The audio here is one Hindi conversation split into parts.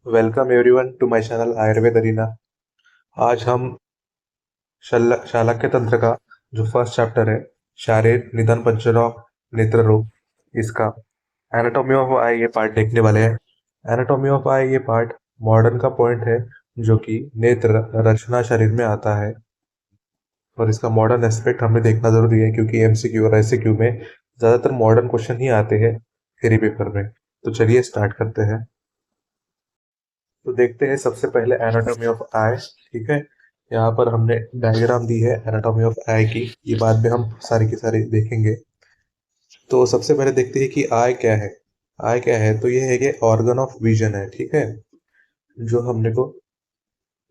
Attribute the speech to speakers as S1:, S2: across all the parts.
S1: Welcome everyone to my channel Ayurveda Arena. आज हम शालाक्य तंत्र का जो फर्स्ट चैप्टर है, शारीर निदान पंचरोग नेत्र रोग, इसका एनाटॉमी ऑफ आई ये पार्ट देखने वाले हैं। एनाटॉमी ऑफ आई ये पार्ट मॉडर्न का पॉइंट है जो कि नेत्र रचना शरीर में आता है, और इसका मॉडर्न एस्पेक्ट हमें देखना जरूरी है क्योंकि एमसीक्यू और एससीक्यू में ज्यादातर मॉडर्न क्वेश्चन ही आते हैं थ्योरी पेपर में। तो चलिए स्टार्ट करते हैं। तो देखते हैं सबसे पहले एनाटॉमी ऑफ आई। ठीक है, यहाँ पर हमने डायग्राम दी है एनाटॉमी ऑफ आई की, ये बाद में हम सारी की सारी देखेंगे। तो सबसे पहले देखते हैं कि आई क्या है। आई क्या है, तो ये है कि ऑर्गन ऑफ विजन है। ठीक है, जो हमने को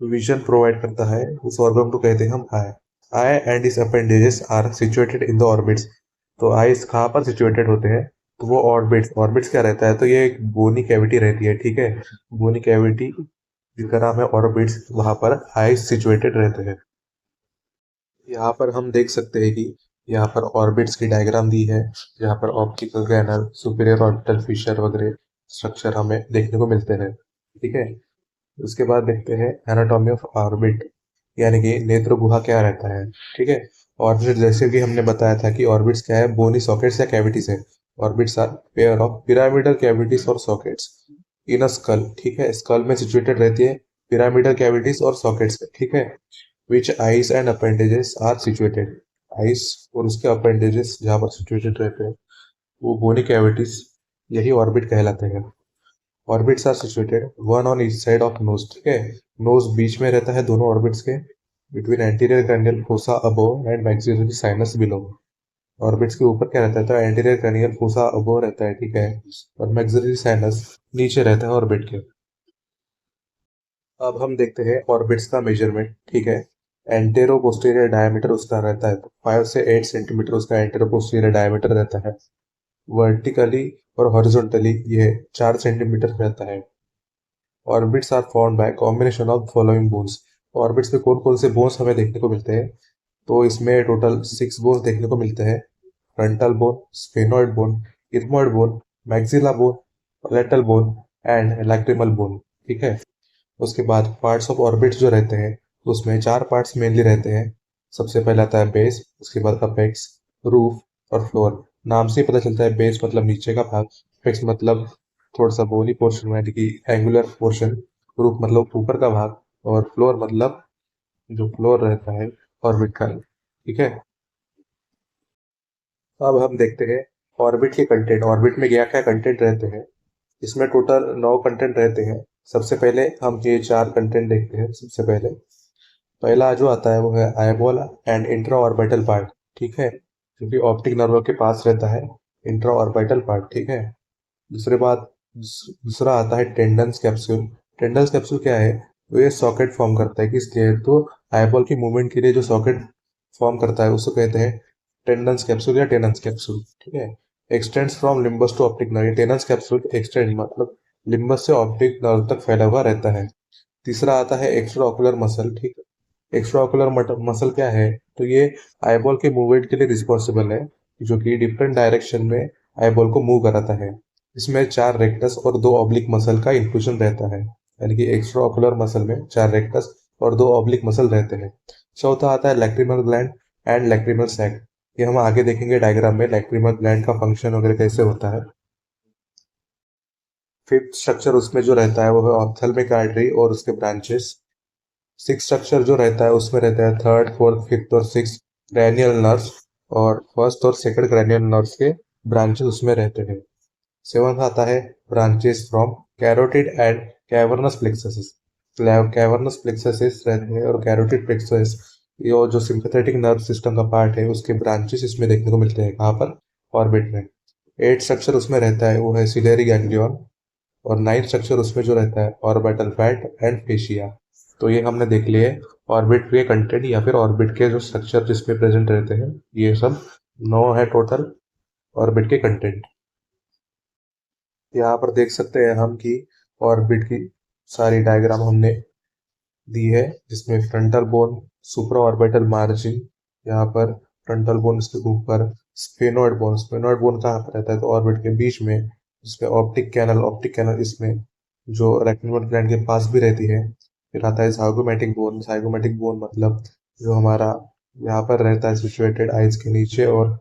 S1: विजन प्रोवाइड करता है उस ऑर्गन को कहते हैं हम eye. Eye and its appendages are situated in the orbits. तो आईज कहाँ पर सिचुएटेड होते हैं, तो वो ऑर्बिट्स। ऑर्बिट्स क्या रहता है, तो ये एक बोनी कैविटी रहती है। ठीक है, बोनी कैविटी जिनका नाम है ऑर्बिट्स, वहां पर आईज सिचुएटेड रहते हैं। यहाँ पर हम देख सकते हैं कि यहाँ पर ऑर्बिट्स की डायग्राम दी है, जहाँ पर optical canal, superior orbital fissure वगैरह स्ट्रक्चर हमें देखने को मिलते हैं। ठीक है, उसके बाद देखते हैं एनाटॉमी ऑफ ऑर्बिट, यानी कि नेत्र गुहा क्या रहता है। ठीक है, ऑर्बिट जैसे कि हमने बताया था कि ऑर्बिट्स क्या है, बोनी सॉकेट्स या कैविटीज है। Orbits are pair of pyramidal cavities और सॉकेट्स इन अ स्कल। ठीक है, स्कल में सिचुएटेड रहती है पिरामिडल कैविटीज और सॉकेट्स। ठीक है, which eyes and appendages are situated. Eyes और उसके अपेंडेजेस जहाँ पर सिचुएटेड रहते हैं वो बोनी कैविटीज, यही ऑर्बिट कहलाते हैं। Orbits are situated one on each side of nose. ठीक है, नोज बीच में रहता है दोनों ऑर्बिट्स के, between anterior cranial fossa above and maxillary sinus below. Orbits के ऊपर क्या रहता है, तो एंटीरियर क्रैनियल फोसा अबोव रहता है। ठीक है, और मैक्सिलरी साइनस नीचे रहता है ऑर्बिट के। अब हम देखते हैं ऑर्बिट्स का मेजरमेंट। ठीक है, एंटेरो पोस्टीरियर डायमीटर उसका रहता है 5 से 8 सेंटीमीटर, उसका एंटेरो पोस्टीरियर डायमीटर रहता है। वर्टिकली और हॉरिजॉन्टली ये 4 सेंटीमीटर रहता है। Orbits are formed by combination of following bones. Orbits में कौन कौन से बोन्स हमें देखने को मिलते हैं, तो इसमें टोटल 6 बोन्स देखने को मिलते हैं। Frontal bone, sphenoid bone, ethmoid bone, maxilla bone, palatal bone and lacrimal bone. ठीक है, उसके बाद पार्ट्स ऑफ ऑर्बिट्स जो रहते हैं, तो उसमें 4 पार्ट्स मेनली रहते हैं। सबसे पहले आता है बेस, उसके बाद अपेक्स, रूफ और फ्लोर। नाम से ही पता चलता है, बेस मतलब नीचे का भाग, अपेक्स मतलब थोड़ा सा बोनी पोर्शन यानी कि एंगुलर पोर्शन, रूफ मतलब ऊपर का भाग, और फ्लोर मतलब जो फ्लोर रहता है ऑर्बिट का। ठीक है, अब हम देखते हैं ऑर्बिट के कंटेंट। ऑर्बिट में क्या क्या कंटेंट रहते हैं, इसमें टोटल 9 कंटेंट रहते हैं। सबसे पहले हम ये 4 कंटेंट देखते हैं। सबसे पहले पहला जो आता है वो है eyeball and intra orbital part. ठीक है, क्योंकि ऑप्टिक नर्व के पास रहता है इंट्रा ऑर्बिटल पार्ट। ठीक है, दूसरे बात दूसरा आता है टेंडन्स कैप्सूल। टेंडन्स कैप्सूल क्या है, तो ये सॉकेट फॉर्म करता है। किस लिए, तो आईबॉल की मूवमेंट के लिए जो सॉकेट फॉर्म करता है उसको कहते हैं टेंडन्स कैप्सूल या टेनन्स कैप्सूल। ठीक है, extends from limbus to optic nerve. Tenon's capsule extend मतलब लिम्बस से ऑप्टिक नर्व तक फैला हुआ रहता है। तीसरा आता है एक्स्ट्रा ऑकुलर मसल। ठीक है, एक्स्ट्रा ऑकुलर मसल क्या है, तो ये आईबॉल के मूवमेंट के लिए रिस्पॉन्सिबल है, जो कि डिफरेंट डायरेक्शन में आईबॉल को मूव कराता है। इसमें 4 रेक्टस और 2 ऑब्लिक मसल का इंक्लूजन रहता है, यानी कि एक्स्ट्रा ऑकुलर मसल में 4 रेक्टस और 2 ऑब्लिक मसल रहते हैं। चौथा आता है lacrimal gland and lacrimal sac. ये हम आगे देखेंगे डायग्राम में लैक्रिमल ग्लैंड का फंक्शन वगैरह कैसे होता है। फिफ्थ स्ट्रक्चर उसमें जो रहता है वो है ऑप्थेल्मिक आर्टरी और उसके ब्रांचेस। सिक्स स्ट्रक्चर जो रहता है उसमें रहता है थर्ड, फोर्थ, फिफ्थ और सिक्स क्रैनियल नर्व्स, और फर्स्ट और सेकंड क्रैनियल नर्व्स के ब्रांचेस उसमें रहते हैं। सेवंथ आता है branches from carotid and cavernous plexus. Cavernous plexus रहते हैं और कैरोटिड प्लेक्सस, ये जो सिंपैथेटिक नर्व सिस्टम का पार्ट है उसके ब्रांचेस इसमें देखने को मिलते हैं। कहाँ पर, ऑर्बिट में। एट स्ट्रक्चर उसमें रहता है वो है सिलेरी गैंग्लियन, और नाइन्थ स्ट्रक्चर उसमें जो रहता है ऑर्बिटल फैट एंड फेशिया। तो ये हमने देख लिए ऑर्बिट के कंटेंट या फिर ऑर्बिट के जो स्ट्रक्चर जिसमें प्रेजेंट रहते हैं, ये सब 9 है टोटल ऑर्बिट के कंटेंट। यहाँ पर देख सकते हैं हम कि ऑर्बिट की सारी डायग्राम हमने दी है, जिसमें फ्रंटल बोन, सुप्रा ऑर्बिटल मार्जिन, यहाँ पर फ्रंटल बोन, इसके ऊपर स्फेनोइड बोन। स्फेनोइड बोन कहाँ पर रहता है, तो ऑर्बिट के बीच में, जिसमें ऑप्टिक कैनल इसमें जो रेक्टिनल ग्लैंड के पास भी रहती है। फिर आता है ज़ाइगोमैटिक बोन। ज़ाइगोमैटिक बोन मतलब जो हमारा यहाँ पर रहता है सिचुएटेड आइज के नीचे, और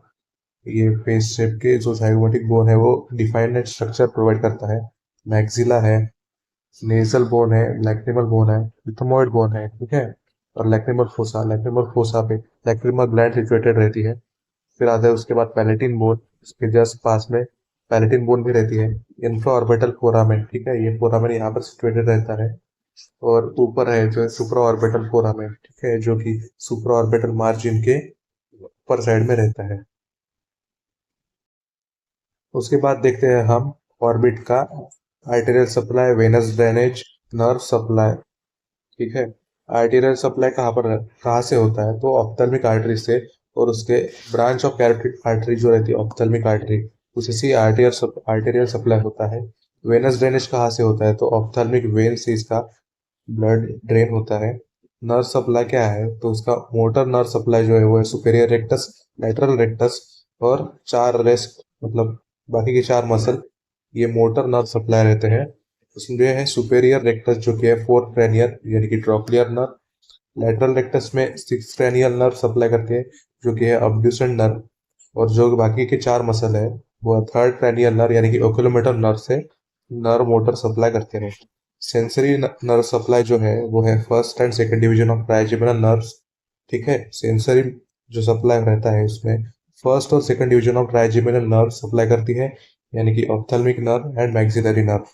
S1: ये फेस शेप के जो ज़ाइगोमैटिक बोन है वो डिफाइनेड स्ट्रक्चर प्रोवाइड करता है। मैक्सिला है, नेजल बोन है, लैक्रिमल बोन है, इथमोइड बोन है, ठीक है। और लैक्रिमल फोसा पे लैक्रिमल ग्लैंड सिचुएटेड रहती है। फिर आता है उसके बाद पैलेटिन बोन, इसके जस्ट पास में पैलेटिन बोन भी रहती है। इंफ्रा ऑर्बिटल फोरामेन, ठीक है, ये फोरामेन यहाँ पर सिचुएटेड रहता है। और ऊपर है जो सुप्रा ऑर्बिटल फोरामेन, ठीक है, जो कि सुप्रा ऑर्बिटल मार्जिन के ऊपर साइड में रहता है। उसके बाद देखते हैं हम ऑर्बिट का arterial supply, venous drainage, nerve supply, ठीक है। आर्टेरियल सप्लाई कहाँ से होता है, तो ऑप्थेल्मिक आर्टरी से, और उसके ब्रांच ऑफ कैरोटिड आर्टरी जो रहती है ऑप्थेल्मिक आर्टरी, उसी से आर्टेरियल सप्लाई होता है। वेनस ड्रेनेज कहाँ से होता है, तो ऑप्थेल्मिक वेन से इसका ब्लड ड्रेन होता है। नर्व सप्लाई क्या है, तो उसका मोटर नर्व सप्लाई जो है वो है सुपेरियर रेक्टस, लेटरल रेक्टस, और चार रेस्ट मतलब बाकी के चार मसल, ये मोटर नर्व सप्लाई रहते हैं। उसमें जो है सुपेरियर रेक्टस जो कि है फोर क्रेनियल यानी कि ट्रोक्लियर नर्व, लेटरल रेक्टस में सिक्स क्रेनियल नर्व सप्लाई करते हैं जो कि है अब्ड्यूसेंट नर्व, और जो बाकी के चार मसल है वो थर्ड क्रेनियल नर्व यानी कि ओकुलोमोटर नर्व से नर्व मोटर सप्लाई करते हैं। सेंसरी नर्व सप्लाई जो है वो है first and second division of trigeminal nerves, ठीक है। सेंसरी जो सप्लाई रहता है उसमें फर्स्ट और second division of trigeminal nerve supply करती है, यानी कि ophthalmic nerve and maxillary nerve.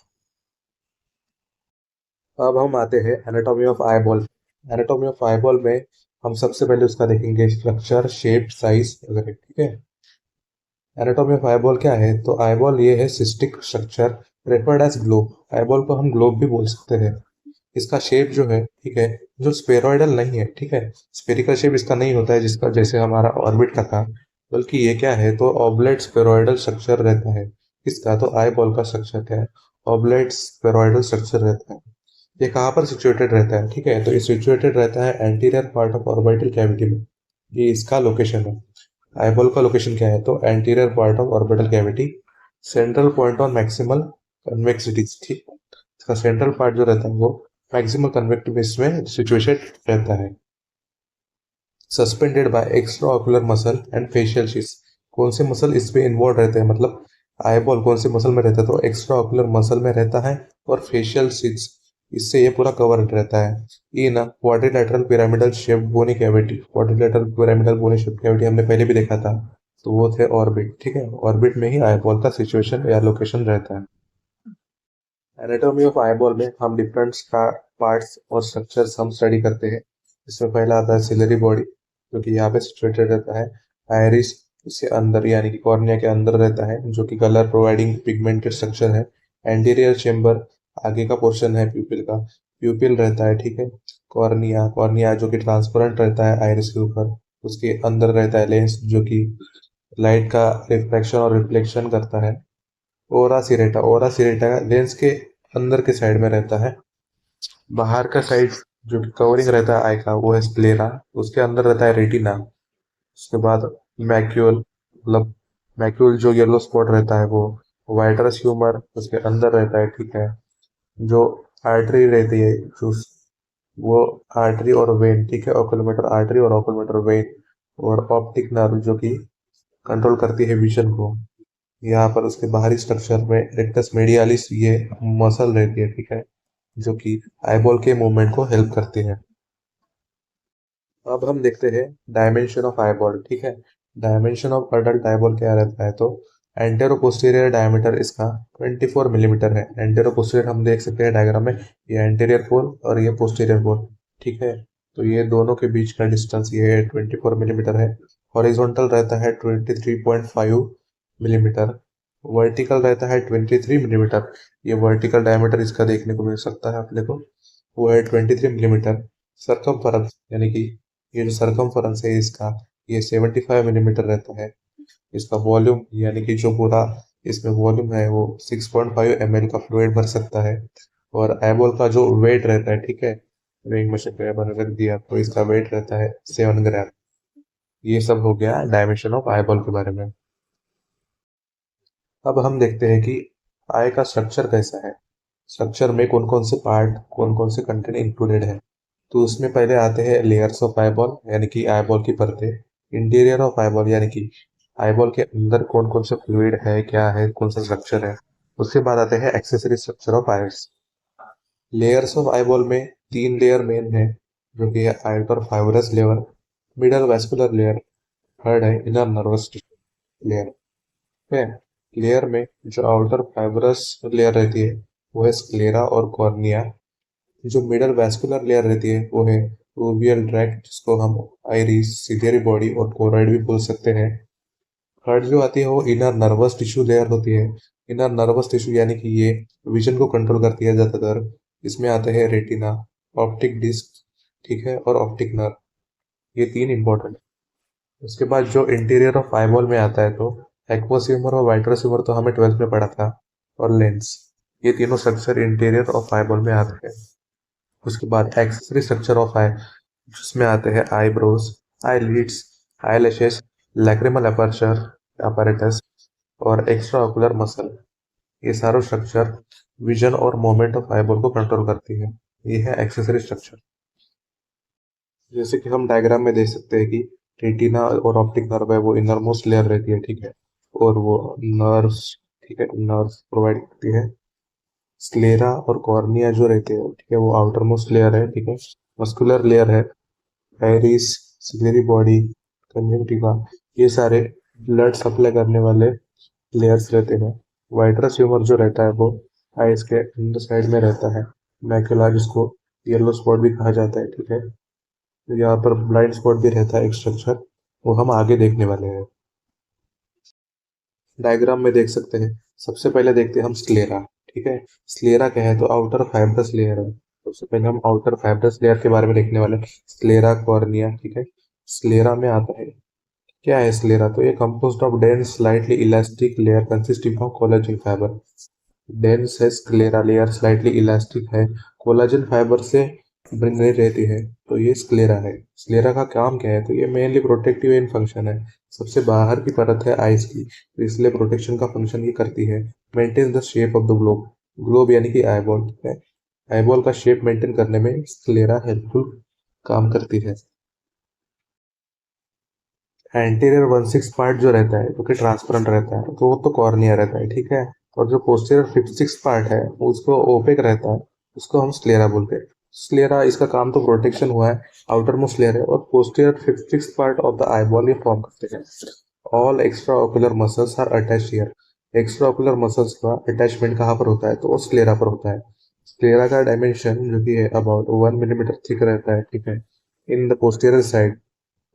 S1: अब हम आते हैं anatomy of eyeball. Anatomy of eyeball में हम सबसे पहले उसका देखेंगे स्ट्रक्चर, शेप, साइज वगैरह, ठीक है। एनाटॉमी ऑफ आईबॉल क्या है, तो आईबॉल ये है cystic structure referred as globe. Eyeball को हम ग्लोब भी बोल सकते हैं। इसका शेप जो है, ठीक है, जो स्पेरोइडल नहीं है, ठीक है, स्पेरिकल शेप इसका नहीं होता है जिसका जैसे हमारा ऑर्बिट का था, बल्कि ये क्या है, तो ऑब्लेट स्पेरोइडल स्ट्रक्चर रहता है। इसका तो आई बॉल का स्ट्रक्चर क्या है, ऑब्लेट स्पेरोइडल स्ट्रक्चर रहता है। ये कहाँ पर सिचुएटेड रहता है, ठीक है, तो ये सिचुएटेड रहता है anterior part of orbital cavity में। ये इसका लोकेशन है। आईबॉल का लोकेशन क्या है, तो anterior part of orbital cavity, central point on maximal convexity, ठीक है। इसका सेंट्रल पार्ट जो रहता है वो मैक्सिमल कन्वेक्टिव में सिचुएटेड रहता है। Suspended bye extra ocular muscle and facial sheets. कौन से मसल इसमें इन्वॉल्व रहते हैं, मतलब आईबॉल कौन से मसल में रहता है, तो एक्स्ट्रा ऑकुलर मसल में रहता है, और फेशियल शीट्स, इससे ये पूरा कवर रहता है। In quadrilateral pyramidal shaped bony cavity, quadrilateral pyramidal bony shaped cavity हमने पहले भी देखा था, तो वो थे ऑर्बिट, ठीक है। ऑर्बिट में ही आईबॉल का सिचुएशन या लोकेशन रहता है। एनाटॉमी ऑफ आईबॉल में हम डिफरेंट पार्ट्स और स्ट्रक्चर्स हम स्टडी करते हैं। इसमें पहला आता है सिलरी बॉडी, जो कि यहाँ पे सिचुएटेड रहता है। आयरिस इसके अंदर यानी कि कॉर्निया के अंदर रहता है, जो कि कलर प्रोवाइडिंग पिगमेंटेड स्ट्रक्चर है। एंटीरियर चेम्बर आगे का पोर्शन है प्यूपिल का, प्यूपिल रहता है, ठीक है। कॉर्निया, कॉर्निया जो कि ट्रांसपेरेंट रहता है आयरिस के ऊपर, उसके अंदर रहता है लेंस जो कि लाइट का रिफ्रैक्शन और रिफ्लेक्शन करता है। ओरा सिरेटा लेंस के अंदर के साइड में रहता है। बाहर का साइड जो कवरिंग रहता है आई का वो है स्क्लेरा, उसके अंदर रहता है रेटिना। उसके बाद मैक्यूल, मतलब मैक्यूल जो येलो स्पॉट रहता है वो, वाइटरस ह्यूमर उसके अंदर रहता है, ठीक है। जो आर्टरी रहती है जो वो आर्टरी और वेन, ठीक है, ओकुलोमीटर आर्टरी और ओकुलोमीटर वेन, और ऑप्टिक नर्व जो कि कंट्रोल करती है विजन को। यहाँ पर उसके बाहरी स्ट्रक्चर में रेक्टस मीडियालिस ये मसल रहती है, ठीक है, जो कि आईबॉल के मूवमेंट को हेल्प करती है। अब हम देखते हैं डायमेंशन ऑफ आईबॉल, ठीक है। डायमेंशन ऑफ अडल्ट आईबॉल क्या रहता है, तो एंटेरो पोस्टीरियर डायमीटर इसका 24 मिलीमीटर है। एंटेरो पोस्टीरियर हम देख सकते हैं डायग्राम में, ये एंटीरियर पोल और ये पोस्टीरियर पोल, ठीक है। तो ये दोनों के बीच का डिस्टेंस ये 24 मिलीमीटर है। हॉरिजॉन्टल रहता है 23.5 मिलीमीटर, वर्टिकल रहता है 23 मिलीमीटर। ये वर्टिकल डायमीटर इसका देखने को मिल सकता है अपने को, वो है 23 मिलीमीटर। सरकमफेरेंस यानी कि ये जो सरकमफेरेंस है इसका, ये 75 मिलीमीटर रहता है। इसका वॉल्यूम यानी कि जो पूरा इसमें वॉल्यूम है वो 6.5 ml का फ्लूइड भर सकता है। और एबोल का जो वेट रहता है, ठीक है, वेइंग मशीन पे मैंने रख दिया, तो इसका वेट रहता है 7 ग्राम। ये सब हो गया डायमेंशन ऑफ आईबॉल के बारे में। अब हम देखते हैं कि आई का स्ट्रक्चर कैसा है। स्ट्रक्चर में कौन कौन से पार्ट, कौन कौन से कंटेंट इंक्लूडेड है। तो उसमें पहले आते हैं लेयर्स ऑफ आईबॉल, यानी कि आईबॉल की परतें। इंटीरियर ऑफ आईबॉल, यानी कि आईबॉल के अंदर कौन कौन से फ्लूइड है, क्या है, कौन सा स्ट्रक्चर है। उसके बाद आते हैं accessory structure of ice. Layers of eyeball में 3 लेयर मेन है, जो कि है outer fibrous layer, middle vascular layer, third है इनर नर्वस लेयर है। लेयर में जो आउटर फाइब्रस लेयर रहती है वो है स्क्लेरा और कॉर्निया। जो मिडल वैस्कुलर लेयर रहती है वो है रूबियल ट्रैक्ट, जिसको हम आइरिस, सिलियरी बॉडी और कोरॉइड भी बोल सकते हैं। थर्ड जो आती है वो इनर नर्वस टिश्यू लेयर होती है। इनर नर्वस टिश्यू यानी कि ये विजन को कंट्रोल करती है ज्यादातर। इसमें आते हैं रेटिना, ऑप्टिक डिस्क, ठीक है, और ऑप्टिक नर्व। ये 3 इंपॉर्टेंट। उसके बाद जो इंटीरियर ऑफ आईबॉल में आता है तो एक्वस ह्यूमर और वाइट्रस ह्यूमर तो हमें 12th में पढ़ा था, और लेंस। ये तीनों स्ट्रक्चर इंटीरियर ऑफ आईबॉल में आते हैं। उसके बाद एक्सेसरी स्ट्रक्चर ऑफ आई, जिसमें आते हैं आईब्रोज, आई leads, eye lashes, lacrimal aperture apparatus और एक्स्ट्रा ऑकुलर मसल। ये सारे स्ट्रक्चर विजन और मूवमेंट ऑफ आईबॉल को कंट्रोल करती है। ये है एक्सेसरी स्ट्रक्चर। जैसे कि हम डायग्राम में देख सकते हैं कि रेटिना और ऑप्टिक नर्व है वो इनर मोस्ट लेयर रहती है, ठीक है, और वो नर्व्स, ठीक है, नर्व्स प्रोवाइड करती है। स्क्लेरा और कॉर्निया जो रहते हैं, ठीक है, वो आउटर मोस्ट लेयर है, ठीक है, मस्कुलर लेयर है। आइरिस, सिलियरी बॉडी, कंजंक्टिवा, ये सारे ब्लड सप्लाई करने वाले लेयर्स रहते हैं। वाइट्रस ह्यूमर जो रहता है वो आइस के अंदर साइड में रहता है। मैक्युला, जिसको येलो स्पॉट भी कहा जाता है, ठीक है, यहाँ पर ब्लाइंड स्पॉट भी रहता है एक स्ट्रक्चर, वो हम आगे देखने वाले हैं। डायग्राम में देख सकते हैं। सबसे पहले देखते हैं हम स्क्लेरा, ठीक है। स्क्लेरा क्या है तो आउटर फाइब्रस लेयर है। सबसे पहले हम आउटर फाइब्रस लेयर के बारे में देखने वाले हैं। स्क्लेरा, कॉर्निया, ठीक है। स्क्लेरा में आता है, क्या है स्क्लेरा तो ये composed of dense slightly elastic layer consisting of collagen fibre. Dense है स्क्लेरा लेयर, स्लाइटली इलास्टिक है, कोलाजन फाइबर से बनी रहती है, तो ये स्क्लेरा है। स्क्लेरा का काम क्या है तो ये मेनली प्रोटेक्टिव इन फंक्शन है। सबसे बाहर की परत है आइस की, तो इसलिए प्रोटेक्शन का फंक्शन ये करती है। Maintain the shape of the globe, globe यानी कि आईबॉल, ठीक है। आईबॉल का शेप मेंटेन करने में स्क्लेरा हेल्पफुल काम करती है। एंटीरियर 1/6 पार्ट जो रहता है जो कि ट्रांसपेरेंट रहता है तो वो तो कॉर्निया रहता है, ठीक है। और जो पोस्टीरियर 5/6 पार्ट है उसको ओपेक रहता है, उसको हम स्क्लेरा बोलते हैं। स्क्लेरा, इसका काम तो प्रोटेक्शन हुआ है, आउटर मोस्ट लेयर है, और posterior 5/6 part of the eyeball ये फॉर्म करते हैं। All extra ocular muscles are attach here. Extra ocular muscles का अटैचमेंट कहाँ पर होता है तो वो स्क्लेरा पर होता है। स्क्लेरा का डायमेंशन जो कि है अबाउट 1 मिलीमीटर थिक रहता है, ठीक है, in the posterior side.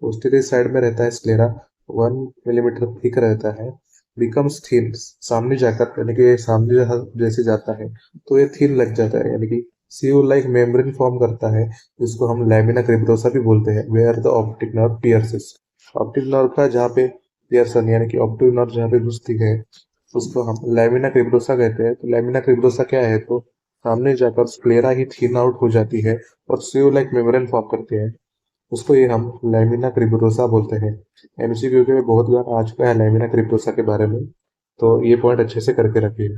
S1: Posterior side में रहता है स्क्लेरा, 1 मिलीमीटर थिक रहता है। बिकम्स थिन, सामने जाकर, यानी कि ये सामने जैसे जाता है तो ये थिन लग जाता है, यानी कि सीयू लाइक मेम्ब्रेन फॉर्म करता है, जिसको हम लैमिना क्रिब्रोसा भी बोलते हैं, where the optic nerve pierces. Optic nerve का जहाँ पे पियर्सन, यानी कि ऑप्टिक नर्व जहाँ पे घुसती है उसको हम लैमिना क्रिब्रोसा कहते हैं। तो लैमिना क्रिब्रोसा क्या है तो सामने जाकर स्क्लेरा ही थिन आउट हो जाती है और सीयू लाइक मेम्ब्रेन फॉर्म करती है, उसको ये हम लैमिना क्रिब्रोसा बोलते हैं। एमसीक्यू के में बहुत बार आ चुका है लैमिना क्रिब्रोसा के बारे में, तो ये पॉइंट अच्छे से करके रखिए।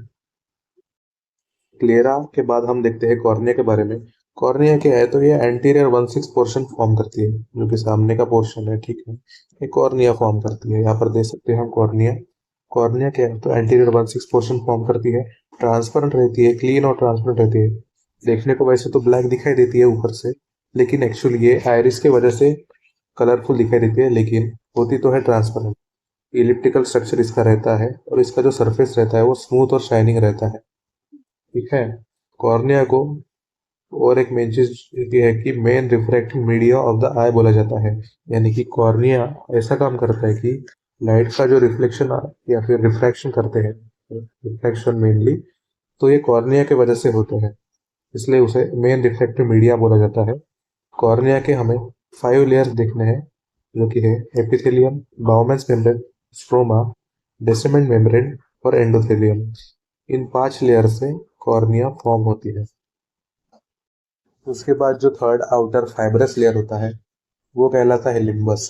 S1: क्लेरा के बाद हम देखते हैं कॉर्निया के बारे में। कॉर्निया क्या है तो ये एंटीरियर 1/6 पोर्शन फॉर्म करती है, जो कि सामने का पोर्शन है, ठीक है, ये कॉर्निया फॉर्म करती है। यहाँ पर देख सकते हैं हम कॉर्निया। कॉर्निया क्या है तो एंटीरियर 1/6 पोर्शन फॉर्म करती है, ट्रांसपेरेंट रहती है, क्लीन और ट्रांसपेरेंट रहती है। देखने को वैसे तो ब्लैक दिखाई देती है ऊपर से, लेकिन एक्चुअली ये आयरिस के वजह से कलरफुल दिखाई देती है, लेकिन होती तो है ट्रांसपेरेंट। इलिप्टिकल स्ट्रक्चर इसका रहता है और इसका जो सरफेस रहता है वो स्मूथ और शाइनिंग रहता है, ठीक है। कॉर्निया को और एक मेन चीज ये है कि main refractive media of the eye बोला जाता है, यानी कि कॉर्निया ऐसा काम करता है कि लाइट का जो रिफ्लेक्शन या फिर रिफ्रैक्शन करते हैं, रिफ्लेक्शन मेनली, तो ये कॉर्निया के वजह से होते हैं, इसलिए उसे मेन रिफ्रैक्टिव मीडिया बोला जाता है। कॉर्निया के हमें 5 लेयर्स देखने हैं, जो कि है epithelium, Bowman's membrane, stroma, डेसिमेंट membrane और एंडोथेलियम। इन 5 लेयर से कॉर्निया फॉर्म होती है। उसके बाद जो थर्ड आउटर फाइब्रस लेयर होता है वो कहलाता है लिम्बस।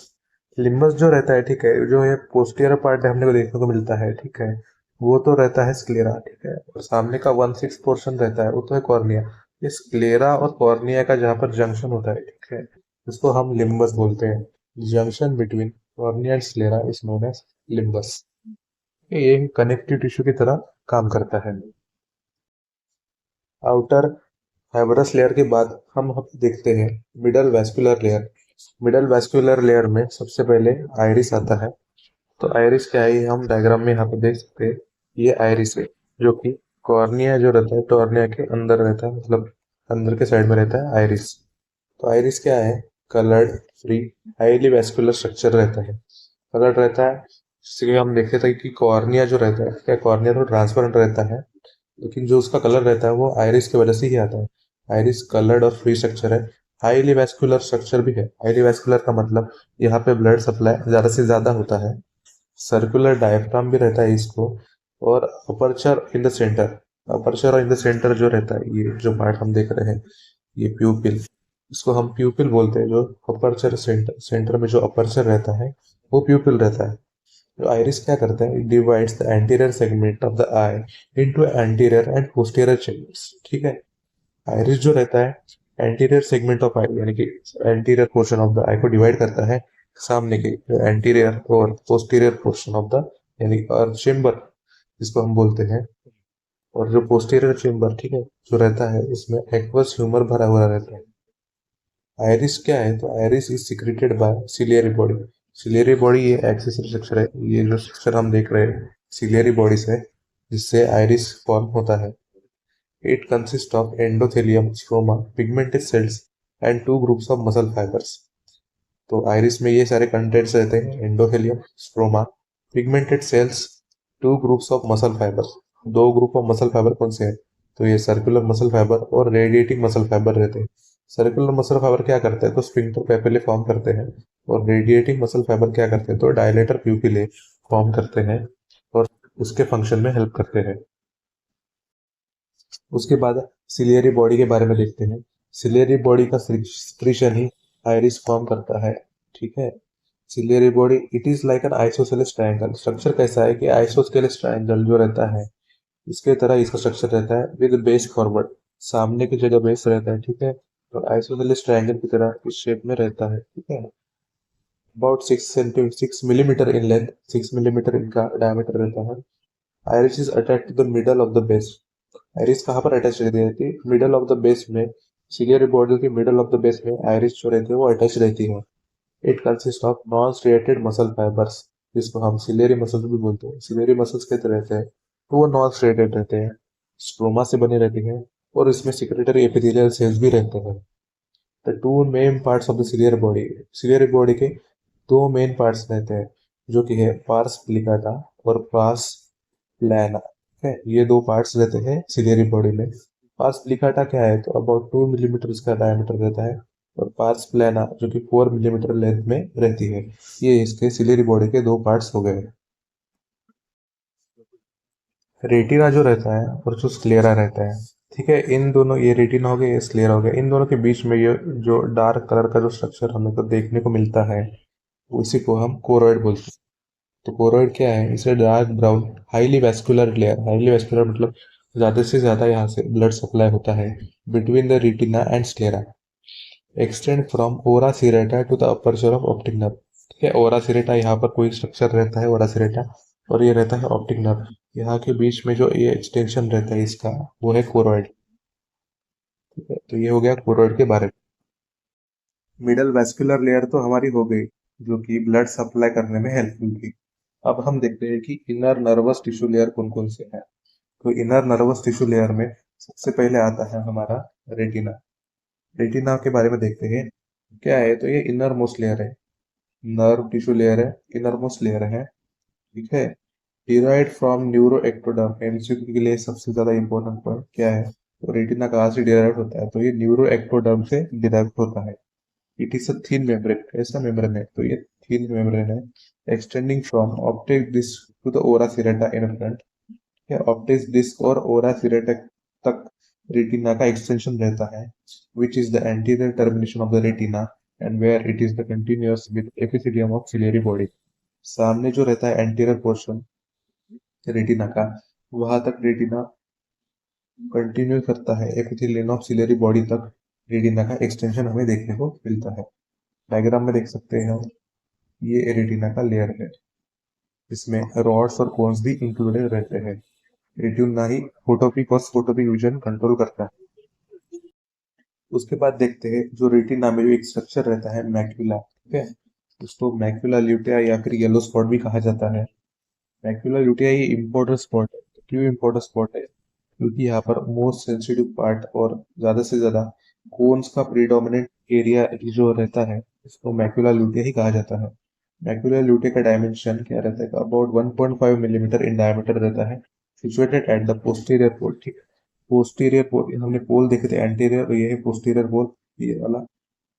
S1: लिम्बस जो रहता है, ठीक है, जो ये पोस्टीरियर पार्ट हमने को देखने को मिलता है, ठीक है, वो तो रहता है स्क्लेरा, ठीक है, और सामने का 1/6 पोर्शन रहता है वो तो है कॉर्निया। ये स्क्लेरा और कॉर्निया का जहाँ पर जंक्शन होता है, ठीक है, उसको हम लिम्बस बोलते हैं। Junction between cornea and sclera is known as limbus. ये कनेक्टिव टिश्यू की तरह काम करता है। आउटर फाइबरस लेयर के बाद हम देखते हैं middle vascular layer. Middle vascular layer में सबसे पहले आइरिस आता है। तो आइरिस क्या है, ये हम डायग्राम में यहाँ पे देख सकते हैं। ये आइरिस है, जो कि कॉर्निया जो रहता है, कॉर्निया के अंदर रहता है, मतलब अंदर के साइड में रहता है आइरिस। तो आइरिस क्या है, coloured, free, highly vascular structure रहता है। कलर्ड रहता है, जैसे कि हम देखे थे कि कॉर्निया जो रहता है, क्या कॉर्निया तो ट्रांसपेरेंट रहता है, लेकिन जो उसका कलर रहता है वो आइरिस की वजह से ही आता है। आइरिस कलर्ड और फ्री स्ट्रक्चर है। हाईली वैस्कुलर स्ट्रक्चर भी है। हाईली वैस्कुलर का मतलब यहाँ पे ब्लड सप्लाई ज्यादा से ज्यादा होता है। सर्कुलर डायफ्राम भी रहता है इसको। और aperture in the centre. Aperture in the centre जो रहता है, ये जो पार्ट हम देख रहे हैं, ये प्यूपिल, इसको हम प्यूपिल बोलते हैं। जो अपर्चर सेंटर सेंटर में जो अपर्चर रहता है वो प्यूपिल रहता है। जो आइरिस क्या करता है, it divides the anterior segment of the I into anterior and posterior chambers, ठीक है। आइरिस जो रहता है एंटीरियर सेगमेंट ऑफ आई, यानी कि एंटीरियर पोर्शन ऑफ द आई को डिवाइड करता है सामने के एंटीरियर और पोस्टीरियर पोर्शन ऑफ द, यानी चेम्बर जिसको हम बोलते हैं। और जो पोस्टीरियर चेम्बर, ठीक है, जो रहता है इसमें एक्वस ह्यूमर भरा हुआ रहता है। आइरिस क्या है, तो iris is secreted by ciliary body. Ciliary body ये एक्सेसरी स्ट्रक्चर है, ये जो स्ट्रक्चर हम देख रहे हैं सिलियरी बॉडी से, जिससे आइरिस फॉर्म होता है। It consist of endothelium, stroma, pigmented sales and two groups of muscle fibres. तो आइरिस में ये सारे कंटेंट्स रहते हैं, endothelium, stroma, pigmented sales, two groups of muscle fibre. दो ग्रुप ऑफ मसल फाइबर कौन से हैं, तो ये सर्कुलर मसल फाइबर और रेडिएटिंग मसल फाइबर रहते हैं। सर्कुलर मसल फाइबर क्या करते हैं, तो स्फिंक्टर पेपिले फॉर्म करते हैं। और रेडिएटिंग मसल फाइबर क्या करते हैं, तो डायलेटर प्यूपिले फॉर्म करते हैं और उसके फंक्शन में हेल्प करते हैं। उसके बाद सिलियरी बॉडी के बारे में देखते हैं। सिलियरी बॉडी का सिक्रीशन ही आइरिस फॉर्म करता है, ठीक है। Ciliary body it is like an isosceles triangle. Structure कैसा है कि आइसोसेलेस ट्रायंगल जो रहता है इसके तरह इसका स्ट्रक्चर रहता है, विद बेस फॉरवर्ड, सामने की जगह बेस रहता है, ठीक है। तो आइसोसेलेस ट्रायंगल की तरह इस शेप में रहता है, ठीक है। About 6 millimetre in length, 6 millimetre इनका डायमीटर रहता है। Iris is attached to the middle of the base. Iris कहाँ पर अटैच रहती है, मिडल ऑफ द बेस में। सिलियरी बॉडी के मिडल ऑफ द बेस में आइरिस जो रहती है वो अटैच रहती है। It consist of non striated muscle fibres, जिसको हम सिलेरी मसल्स भी बोलते हैं। सिलेरी मसल्स कहते रहते हैं, तो वो नॉन स्ट्रिएटेड रहते हैं, स्ट्रोमा से बने रहते हैं, और इसमें सिक्रेटरी एपिथेलियल सेल्स भी रहते हैं। The two main parts of the ciliary body के दो मेन पार्ट्स रहते हैं, जो कि है पार्स प्लिकाटा और पार्स प्लाना, है। ये दो पार्ट्स रहते हैं सिलियरी बॉडी में। पार्स प्लिकाटा क्या है, तो अबाउट 2 मिलीमीटर इसका डायमीटर रहता है। और पार्स प्लाना जो कि 4 मिलीमीटर लेंथ में रहती है। ये इसके सिलियरी बॉडी के दो पार्ट्स हो गए। रेटिना जो रहता है और जो स्क्लेरा रहता है, ठीक है, इन दोनों, ये रेटिना हो गया, ये स्क्लेरा हो गया, इन दोनों के बीच में ये जो डार्क कलर का जो स्ट्रक्चर हमें को देखने को मिलता है, उसी को हम कोरोइड बोलते हैं। तो कोरोइड क्या है, इसे dark brown highly vascular layer, highly vascular मतलब ज्यादा से ज्यादा यहाँ से ब्लड सप्लाई होता है, between the retina and sclera, extend from ora serrata to the aperture of optic nerve. ठीक है, ओरा सिरेटा यहाँ पर कोई स्ट्रक्चर रहता है, ओरा सिरेटा, और ये रहता है ऑप्टिक नर्व। यहाँ के बीच में जो ये एक्सटेंशन रहता है इसका, वो है कोरोइड। ठीक है, तो ये हो गया कोरोइड के बारे में। मिडल वैस्कुलर लेयर तो हमारी हो गई, जो कि ब्लड सप्लाई करने में हेल्पफुल थी। अब हम देखते हैं कि इनर नर्वस टिश्यू लेयर कौन कौन से हैं। तो इनर नर्वस टिश्यू लेयर में सबसे पहले आता है हमारा रेटिना। रेटिना के बारे में देखते हैं क्या है, तो ये इनर मोस्ट लेयर है, नर्व टिश्यू लेयर है, इनर मोस्ट लेयर है, ठीक है। Derived from neuro ectoderm. MCQ के लिए सबसे ज्यादा इंपॉर्टेंट पॉइंट क्या है, तो रेटिना कहाँ से डिराइव होता है, तो ये न्यूरो एक्टोडर्म से डिराइव होता है। It is a thin membrane. कैसा मेम्ब्रेन है, तो ये थिन मेम्ब्रेन है, extending from optic disc to the ora serrata in front. Optic disc और ओरा सिरेटा तक रेटिना का एक्सटेंशन रहता है, which is the anterior termination of the retina and where it is the continuous with epithelium of ciliary body. सामने जो रहता है एंटीरियर पोर्शन, रेटिना का, वहां तक रेटिना कंटिन्यू करता है एपिथेलियम ऑफ सिलियरी बॉडी तक रेटिना का एक्सटेंशन हमें देखने को मिलता है। डायग्राम में देख सकते हैं हम, ये रेटिना का लेयर है, इसमें रॉड्स और कोन्स भी इंक्लूडेड रहते हैं। रेटिना ही फोटोपिक और फोटोपिक विजन कंट्रोल करता है। उसके बाद देखते हैं जो रेटिना में जो एक स्ट्रक्चर रहता है मैक्यूला, ठीक है, उसको मैक्यूला ल्यूटेआ या फिर येलो स्पॉट भी कहा जाता है। मैक्यूला ल्यूटेआ ये इम्पोर्टेंट स्पॉट है। क्यों इम्पोर्टेंट स्पॉट है? क्योंकि यहाँ पर मोस्ट सेंसिटिव पार्ट और ज्यादा से ज्यादा कोन्स का प्रीडोमिनेंट एरिया जो रहता है इसको मैक्यूला ल्यूटेआ ही कहा जाता है। मैक्यूला ल्यूटेआ का डायमेंशन क्या रहता है? अबाउट 1.5 मिलीमीटर इन डायमीटर रहता है, सिचुएटेड एट द पोस्टीरियर पोल। ठीक है, पोस्टीरियर पोल, हमने पोल देखे थे एंटीरियर, और ये है पोस्टीरियर पोल, ये वाला।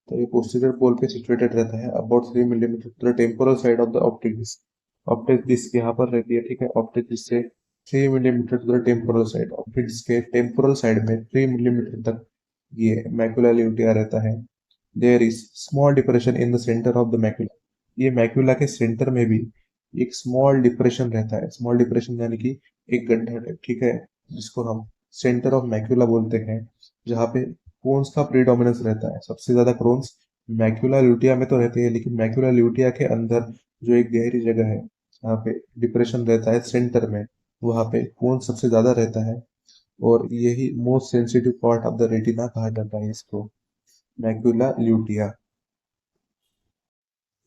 S1: तो ये पोस्टीरियर पोल पे सिचुएटेड रहता है about 3 millimetre to the temporal side of the optic disc. Optic disc यहाँ पर रहती है, ठीक है, ऑप्टिक डिस्क से 3 millimetre to the temporal side, optic disc के टेम्पोरल साइड में 3 मिलीमीटर तक ये मैक्यूला ल्यूटेआ रहता है। There is small depression in the centre of the macula. ये मैक्यूला के सेंटर में भी एक स्मॉल डिप्रेशन रहता है। स्मॉल डिप्रेशन यानी कि एक गड्ढा टाइप, ठीक है, जिसको हम सेंटर ऑफ मैक्यूला बोलते हैं, जहाँ पे कोन्स का प्रीडोमिनेंस रहता है। सबसे ज्यादा कोन्स मैक्यूला ल्यूटिया में तो रहते हैं, लेकिन मैक्यूला ल्यूटिया के अंदर जो एक गहरी जगह है जहाँ पे डिप्रेशन रहता है सेंटर में, वहाँ पे कोन सबसे ज्यादा रहता है, और यही most sensitive part of the retina कहा जाता है इसको, मैक्यूला ल्यूटिया।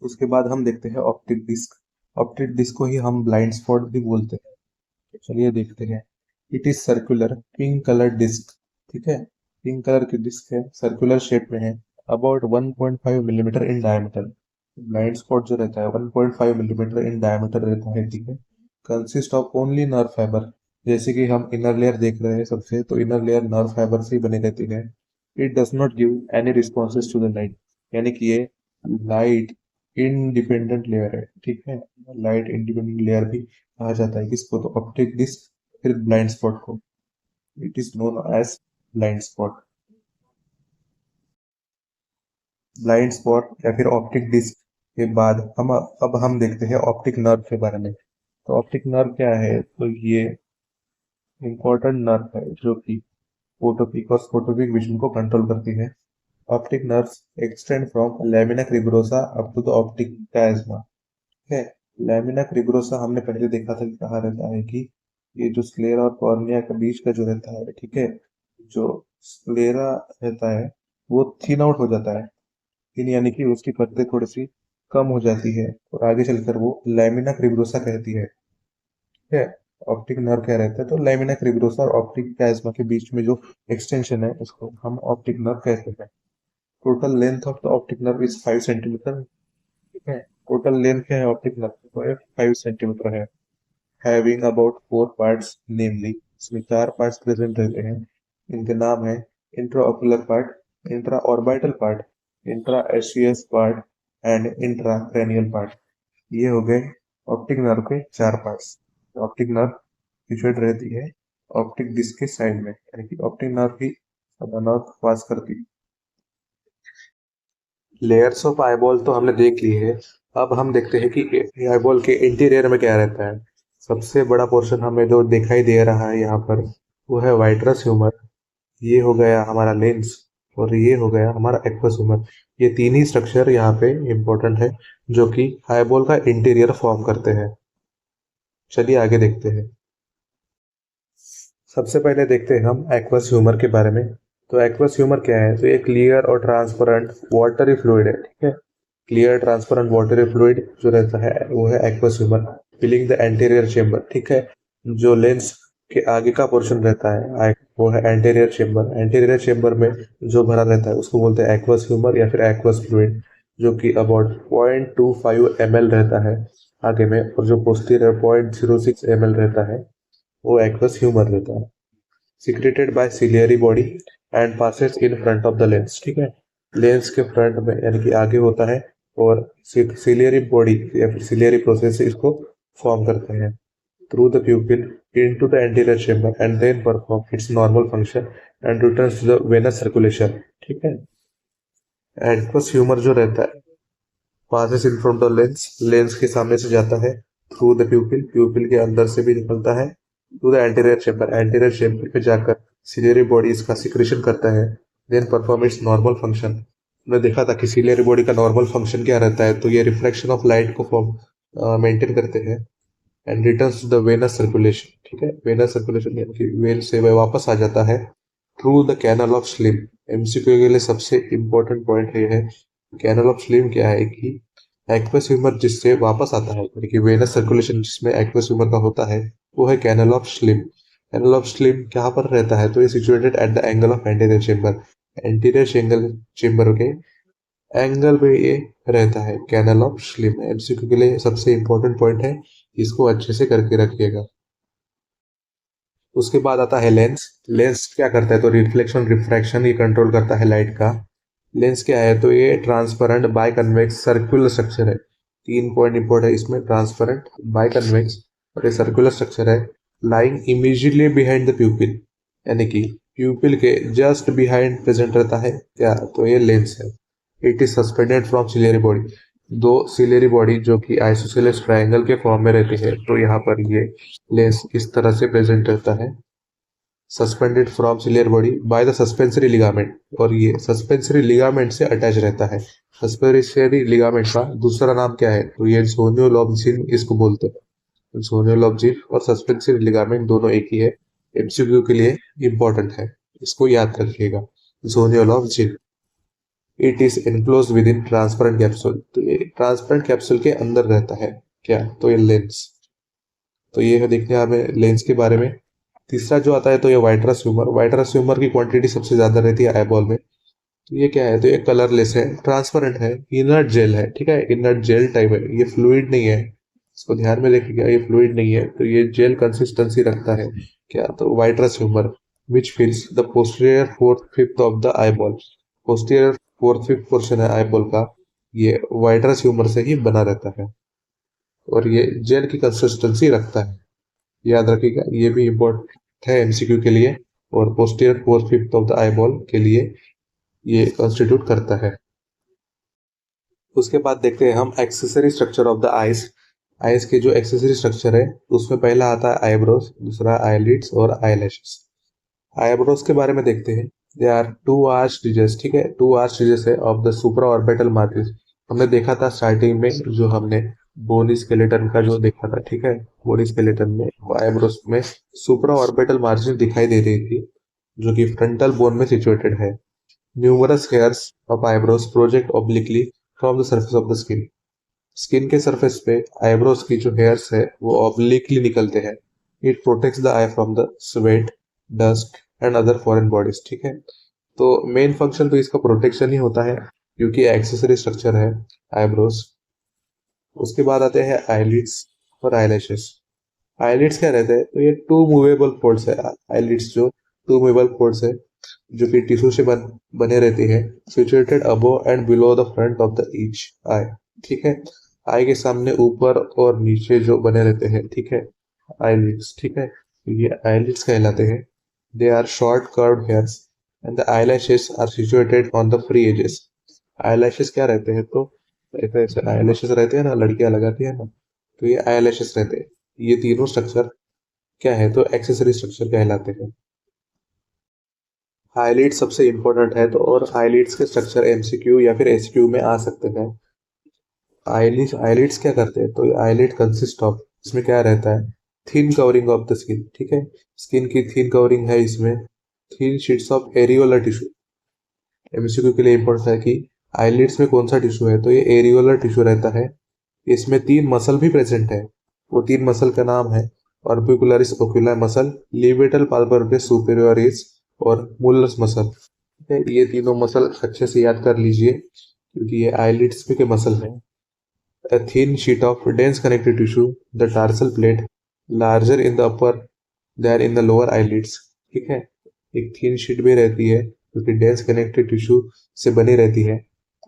S1: उसके बाद हम देखते हैं ऑप्टिक डिस्क। ऑप्टिक डिस्क को ही हम ब्लाइंड स्पॉट भी बोलते हैं। तो चलिए देखते हैं। It is circular pink colour disc, ठीक है, पिंक कलर की डिस्क है, सर्कुलर शेप में है, about 1.5 millimetre in diameter. Blind spot जो रहता है 1.5 मिलीमीटर इन डायमीटर रहता है, ठीक है। Consist of only nerve fibre. जैसे कि हम इनर लेयर देख रहे हैं सबसे, तो इनर लेयर नर्व फाइबर से ही बनी रहती है। It does not give any responses to the light, यानी कि ये लाइट इंडिपेंडेंट लेयर है, ठीक है। लाइट इंडिपेंडेंट लेयर भी कहा जाता है किसको? तो ऑप्टिक डिस्क, फिर ब्लाइंड स्पॉट को। It is known as blind spot. Blind spot या फिर ऑप्टिक डिस्क के बाद हम देखते हैं ऑप्टिक नर्व के बारे में। तो ऑप्टिक नर्व क्या है? तो ये इंपॉर्टेंट नर्व है जो कि फोटोपिक और फोटोपिक विजन को कंट्रोल करती है। Optic nerves extend from lamina cribrosa up to the optic chiasma है। लैमिना क्रिब्रोसा हमने पहले देखा था कि कहा रहता है कि ये जो स्क्लेरा और कॉर्निया के बीच का जो रहता है, ठीक है, जो स्क्लेरा रहता है वो थिन आउट हो जाता है। थिन यानी कि उसकी परतें थोड़ी सी कम हो जाती है, और आगे चलकर वो लैमिना क्रिब्रोसा कहती है, ठीक है। ऑप्टिक नर्व क्या रहता है? तो लैमिना क्रिब्रोसा और ऑप्टिक chiasma के बीच में जो एक्सटेंशन है उसको हम ऑप्टिक नर्व कहते हैं। Total length of the optic nerve is 5 centimetre, ठीक है। टोटल लेंथ क्या है ऑप्टिक नर्व की? तो 5 सेंटीमीटर है। हैविंग अबाउट 4 पार्ट्स नेमली, इसमें 4 पार्ट्स प्रेजेंट रहते हैं। इनके नाम है intra ocular part, intra orbital part, intra Asia's part and intra cranial part. ये हो गए ऑप्टिक नर्व के 4 पार्ट्स। ऑप्टिक नर्व सिचुएट रहती है ऑप्टिक डिस्क के साइड में, यानी कि ऑप्टिक नर्व ही नर्व पास करती है। लेयर्स ऑफ आईबॉल तो हमने देख ली है। अब हम देखते हैं कि आईबॉल के इंटीरियर में क्या रहता है। सबसे बड़ा पोर्शन हमें जो दिखाई दे रहा है यहाँ पर वो है वाइट्रस ह्यूमर, ये हो गया हमारा लेंस, और ये हो गया हमारा एक्वस ह्यूमर। ये तीन ही स्ट्रक्चर यहाँ पे इम्पोर्टेंट है जो कि आईबॉल का इंटीरियर फॉर्म करते हैं। चलिए आगे देखते हैं। सबसे पहले देखते हैं हम एक्वस ह्यूमर के बारे में। तो एक्वस ह्यूमर क्या है? तो ये क्लियर और ट्रांसपेरेंट वाटरी फ्लूइड है, ठीक है। क्लियर ट्रांसपेरेंट वाटरी फ्लूइड जो रहता है वो है aqueous humour, filling the anterior chamber, ठीक है। जो लेंस के आगे का पोर्शन रहता है वो है एंटीरियर चेंबर। एंटीरियर चेंबर में जो भरा रहता है उसको बोलते हैं एक्वस ह्यूमर या फिर एक्वस फ्लूइड, जो कि अबाउट 0.25 ml रहता है आगे में, और जो पोस्टीरियर 0.06 ml रहता है वो एक्वस ह्यूमर रहता है। Secreted by ciliary body and passes in front of the lens, ठीक है। लेंस के फ्रंट में यानी कि आगे होता है, और सिलियरी बॉडी या फिर सिलियरी प्रोसेस से इसको फॉर्म करते हैं through the pupil into the anterior chamber and then perform its normal function and returns to the venous circulation, ठीक है। एक्वस ह्यूमर जो रहता है passes in front of lens, lens के सामने से जाता है थ्रू द प्यूपिल, प्यूपिल के अंदर से भी निकलता है, to the anterior chamber, anterior chamber पे जाकर सिलियरी बॉडी इसका सिक्रेशन करता है, then perform its normal function. हमने देखा था कि सिलियरी बॉडी का नॉर्मल फंक्शन क्या रहता है, तो ये रिफ्लेक्शन ऑफ लाइट को फॉर्म मेंटेन करते हैं and returns to the venous circulation. ठीक है, वेनस सर्कुलेशन यानी कि वेन से वह वापस आ जाता है through the canal of Schlemm. MCQ के लिए सबसे इंपॉर्टेंट पॉइंट ये है, कैनल ऑफ स्लिम क्या है कि एक्वस ह्यूमर जिससे वापस आता है, यानी कि वेनस सर्कुलेशन जिसमें एक्वस ह्यूमर का होता है, वो है canal of Schlemm. Canal of Schlemm कहाँ पर रहता है, तो ये situated at the angle of anterior chamber, anterior chamber के एंगल पे ये रहता है कैनल ऑफ स्लिम। एमसीक्यू के लिए सबसे इंपॉर्टेंट पॉइंट है, इसको अच्छे से करके रखिएगा। उसके बाद आता है लेंस। लेंस क्या करता है, तो रिफ्लेक्शन रिफ्रैक्शन ये कंट्रोल करता है लाइट का। लेंस क्या है, तो ये transparent biconvex circular structure है। 3 पॉइंट इंपॉर्टेंट है इसमें, ट्रांसपेरेंट, बाय कन्वेक्स और ये सर्कुलर स्ट्रक्चर है, लाइंग इमीजिएटली बिहाइंड द प्यूपिल, यानी कि प्यूपिल के जस्ट बिहाइंड प्रेजेंट रहता है क्या, तो ये लेंस है। It is suspended from ciliary body, दो सिलियरी बॉडी जो कि आइसोसेलेस ट्रायंगल के फॉर्म में रहती है, तो यहाँ पर ये लेंस इस तरह से प्रेजेंट रहता है, suspended from ciliary body by the suspensory ligament, और ये सस्पेंसरी लिगामेंट से अटैच रहता है। सस्पेंसरी लिगामेंट का दूसरा नाम क्या है, तो ये ज़ोनियोलॉब्जिन इसको बोलते हैं। ज़ोनियोलॉब्जिन और सस्पेंसरी लिगामेंट दोनों एक ही है, एमसीक्यू के लिए इंपॉर्टेंट है, इसको याद रखिएगा। Zonule of Zinn, it is enclose within transparent capsule, तो ये ट्रांसपेरेंट कैप्सूल के अंदर रहता है क्या, तो ये लेंस। तो ये है देखने हमें लेंस के बारे में। तीसरा जो आता है तो ये वाइट्रस ह्यूमर। वाइट्रस ह्यूमर की क्वांटिटी सबसे ज्यादा रहती है आईबॉल में। तो ये क्या है, तो ये कलरलेस है, ट्रांसपेरेंट है, इनर्ट जेल है। ठीक है, इनर्ट जेल टाइप है, ये फ्लूइड नहीं है, इसको ध्यान में रखिएगा, ये फ्लूइड नहीं है, तो ये जेल कंसिस्टेंसी रखता है क्या, तो vitreous humour which फिल्स the posterior fourth fifth of the eyeball. Posterior fourth fifth portion है आईबॉल का, ये वाइट्रस ह्यूमर से ही बना रहता है और ये जेल की कंसिस्टेंसी रखता है, याद रखिएगा, ये भी इम्पोर्टेंट है एमसीक्यू के लिए। और posterior fourth fifth of the eyeball के लिए ये कॉन्स्टिट्यूट करता है। उसके बाद देखते हैं हम accessory structure of the eyes. Eyes के जो एक्सेसरी स्ट्रक्चर है उसमें पहला आता है आईब्रोज, दूसरा आईलिड्स और आईलैशेस। आईब्रोज के बारे में देखते हैं, दे आर टू आर्च रीजस। ठीक है, टू आर्च रीजस है of the supra orbital margin. हमने देखा था स्टार्टिंग में जो हमने बोनी स्केलेटन का जो देखा था, ठीक है, बोनी स्केलेटन में आईब्रोज में सुप्रा ऑर्बिटल मार्जिन दिखाई दे रही थी जो कि फ्रंटल बोन में सिचुएटेड है। Numerous hairs of eyebrows project obliquely from the surface of the skin. Skin के सरफेस पे आईब्रोज की जो हेयर्स है वो ऑब्लिकली निकलते हैं। It protects the I from the sweat, dust and other foreign bodies. ठीक है, तो मेन फंक्शन तो इसका प्रोटेक्शन ही होता है क्योंकि एक्सेसरी स्ट्रक्चर है आईब्रोज। उसके बाद आते हैं आईलिड्स और आईलैशेस। आईलिड्स क्या रहते हैं, तो ये टू मूवेबल फोल्ड्स है। आईलिड्स जो टू मूवेबल फोल्ड्स है जो कि टिश्यू से बने रहती है, situated above and below the front of the each eye. ठीक है, आई के सामने ऊपर और नीचे जो बने रहते हैं, ठीक है, आईलिड्स। ठीक है, ये आईलिड्स कहलाते हैं। They are short curved hairs and the eyelashes are situated on the free edges. Eyelashes क्या रहते हैं, तो ऐसे ऐसे आईलैशेस रहते हैं ना, लड़कियां लगाती है ना, तो ये आईलैशेस रहते हैं। ये तीनों स्ट्रक्चर क्या है, तो एक्सेसरी स्ट्रक्चर कहलाते हैं। हाईलाइट सबसे इंपॉर्टेंट है, तो और हाईलाइट्स के स्ट्रक्चर एमसीक्यू या फिर एसक्यू में आ सकते हैं। आईलिड्स क्या करते हैं, तो आईलिड कंसिस्ट ऑफ, इसमें क्या रहता है, thin covering of the skin. ठीक है, स्किन की थिन कवरिंग है इसमें, thin sheets of areolar tissue. MCQ के लिए इंपॉर्टेंट है कि आईलिड्स में कौन सा टिश्यू है, तो ये एरियोलर टिश्यू रहता है। इसमें 3 मसल भी प्रेजेंट है, वो 3 मसल का नाम है ऑर्बिकुलरिस ओकुलर मसल, लिवेटल पाल्पेब्रस सुपेरियोरिस और मुलस मसल। ठीक है, ये तीनों मसल अच्छे से याद कर लीजिए क्योंकि ये आईलिड्स के मसल हैं। A thin sheet of dense connective tissue, the tarsal plate, larger in the upper than in the lower eyelids। ठीक है, एक thin sheet भी रहती है जो कि dense connective tissue से बनी रहती है।